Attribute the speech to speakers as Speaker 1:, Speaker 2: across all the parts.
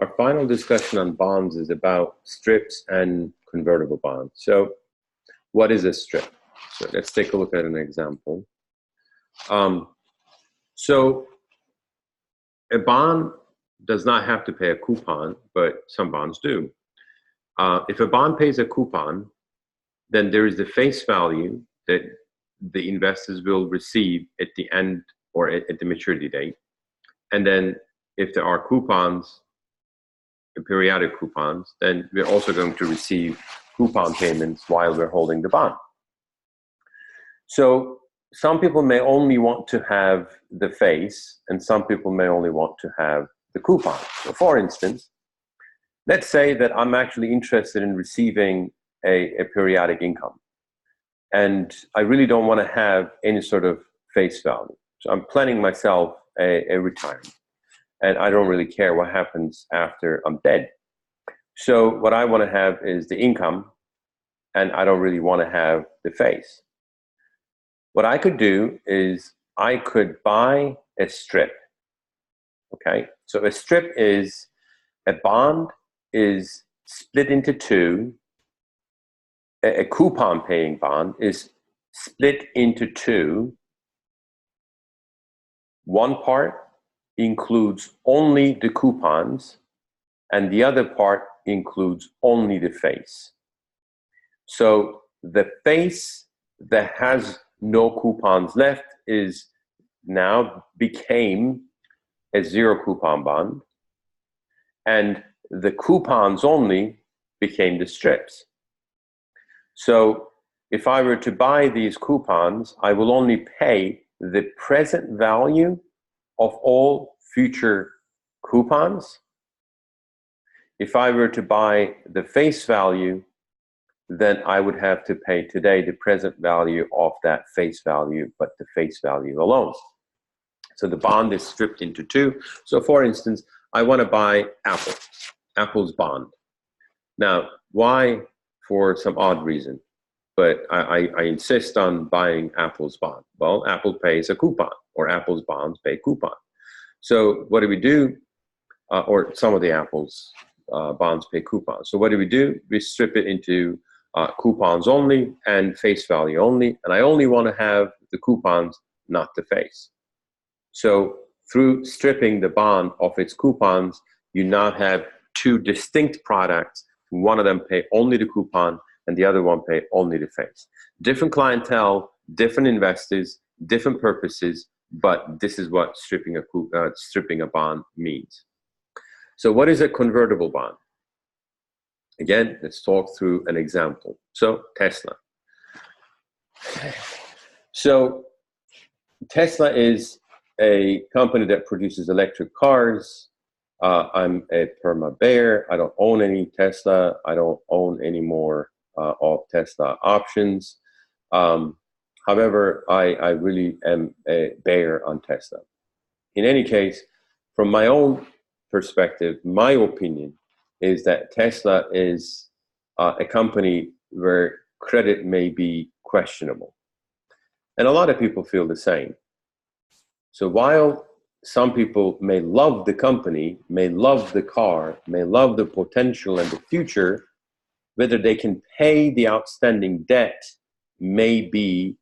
Speaker 1: Our final discussion on bonds is about strips and convertible bonds. So what is a strip? So let's take a look at an example. So a bond does not have to pay a coupon, but some bonds do. If a bond pays a coupon, then there is the face value that the investors will receive at the end or at the maturity date. And then if there are coupons, periodic coupons, then we're also going to receive coupon payments while we're holding the bond. So some people may only want to have the face, and some people may only want to have the coupon. So for instance, let's say that I'm actually interested in receiving a periodic income, and I really don't want to have any sort of face value. So I'm planning myself a retirement, and I don't really care what happens after I'm dead. So what I want to have is the income, and I don't really want to have the face. What I could do is I could buy a strip. Okay, so a strip is a bond is split into two. A coupon paying bond is split into two. One part includes only the coupons, and the other part includes only the face. So the face that has no coupons left is now became a zero coupon bond, and the coupons only became the strips. So if I were to buy these coupons, I will only pay the present value of all future coupons. If I were to buy the face value, then I would have to pay today the present value of that face value, but the face value alone. So the bond is stripped into two. So for instance, I want to buy Apple's bond. Now, why? For some odd reason, but I insist on buying Apple's bond. Well, Apple pays a coupon, or Apple's bonds pay coupon. So what do we do? Or some of the Apple's bonds pay coupons. So what do? We strip it into coupons only and face value only, and I only want to have the coupons, not the face. So through stripping the bond of its coupons, you now have two distinct products. One of them pay only the coupon, and the other one pay only the face. Different clientele, different investors, different purposes, but this is what stripping a bond means. So what is a convertible bond? Again, let's talk through an example. So Tesla. So Tesla is a company that produces electric cars. I'm a perma bear. I don't own any Tesla. I don't own any more of Tesla options. However, I really am a bear on Tesla. In any case, from my own perspective, my opinion is that Tesla is a company where credit may be questionable. And a lot of people feel the same. So while some people may love the company, may love the car, may love the potential and the future, whether they can pay the outstanding debt may be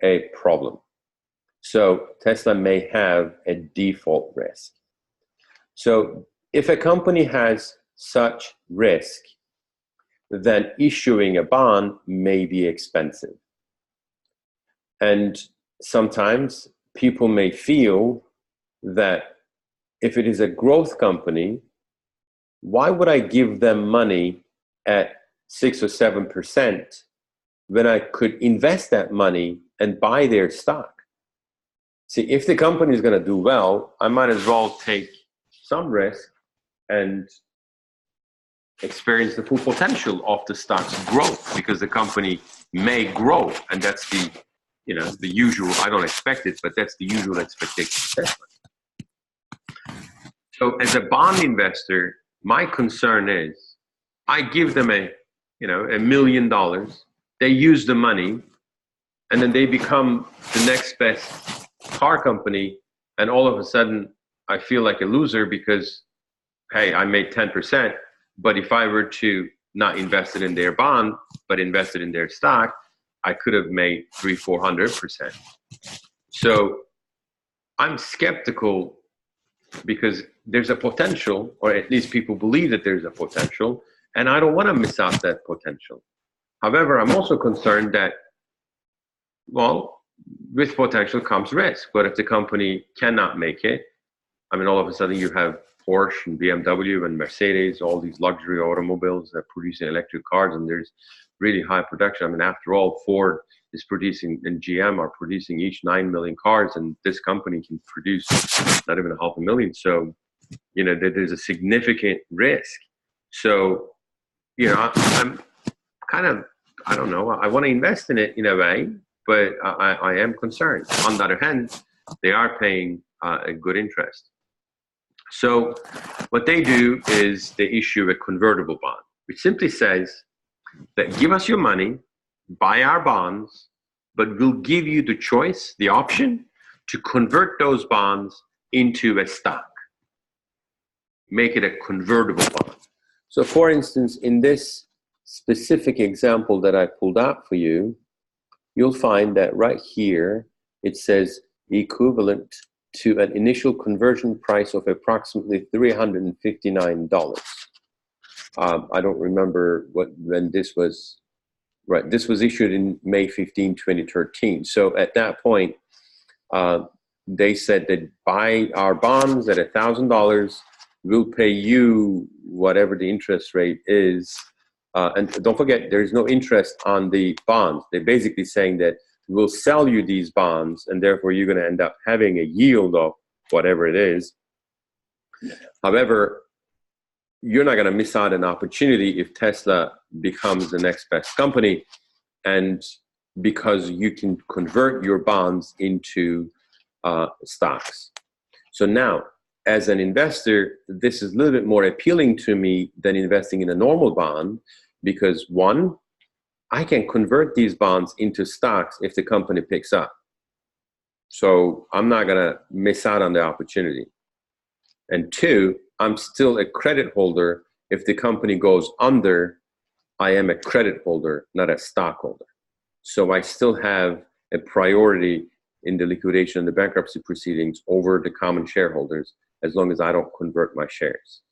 Speaker 1: a problem. So Tesla may have a default risk. So if a company has such risk, then issuing a bond may be expensive. And sometimes people may feel that if it is a growth company, why would I give them money at 6 or 7% when I could invest that money and buy their stock? See, if the company is going to do well, I might as well take some risk and experience the full potential of the stock's growth, because the company may grow, and that's the usual. I don't expect it, but that's the usual expectation. So as a bond investor, my concern is I give them $1 million. They use the money, and then they become the next best car company, and all of a sudden I feel like a loser because hey, I made 10%, but if I were to not invest it in their bond, but invested in their stock, I could have made 300-400%. So I'm skeptical because there's a potential, or at least people believe that there's a potential, and I don't want to miss out that potential. However, I'm also concerned that, well, with potential comes risk. But if the company cannot make it, I mean, all of a sudden you have Porsche and BMW and Mercedes, all these luxury automobiles that produce electric cars, and there's really high production. I mean, after all, Ford is producing and GM are producing each 9 million cars, and this company can produce not even 500,000. So, there's a significant risk. So, I'm kind of, I don't know, I want to invest in it in a way, but I am concerned. On the other hand, they are paying a good interest. So what they do is they issue a convertible bond, which simply says that give us your money, buy our bonds, but we'll give you the choice, the option to convert those bonds into a stock. Make it a convertible bond. So for instance, in this specific example that I pulled out for you, you'll find that right here, it says equivalent to an initial conversion price of approximately $359. I don't remember when this was, right, this was issued in May 15, 2013. So at that point, they said that buy our bonds at $1,000, we'll pay you whatever the interest rate is. And don't forget, there's no interest on the bonds. They're basically saying that we'll sell you these bonds, and therefore you're going to end up having a yield of whatever it is. However, you're not going to miss out an opportunity if Tesla becomes the next best company, and because you can convert your bonds into stocks. So now, as an investor, this is a little bit more appealing to me than investing in a normal bond, because one, I can convert these bonds into stocks if the company picks up. So I'm not going to miss out on the opportunity. And two, I'm still a credit holder. If the company goes under, I am a credit holder, not a stockholder. So I still have a priority in the liquidation and the bankruptcy proceedings over the common shareholders, as long as I don't convert my shares.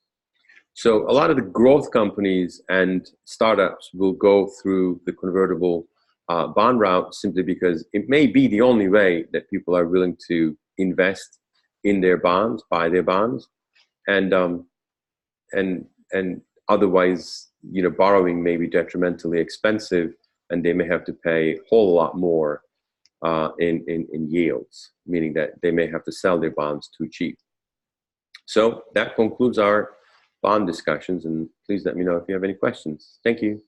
Speaker 1: So a lot of the growth companies and startups will go through the convertible bond route simply because it may be the only way that people are willing to invest in their bonds, buy their bonds, and otherwise, borrowing may be detrimentally expensive, and they may have to pay a whole lot more in yields, meaning that they may have to sell their bonds too cheap. So that concludes our bond discussions, and please let me know if you have any questions. Thank you.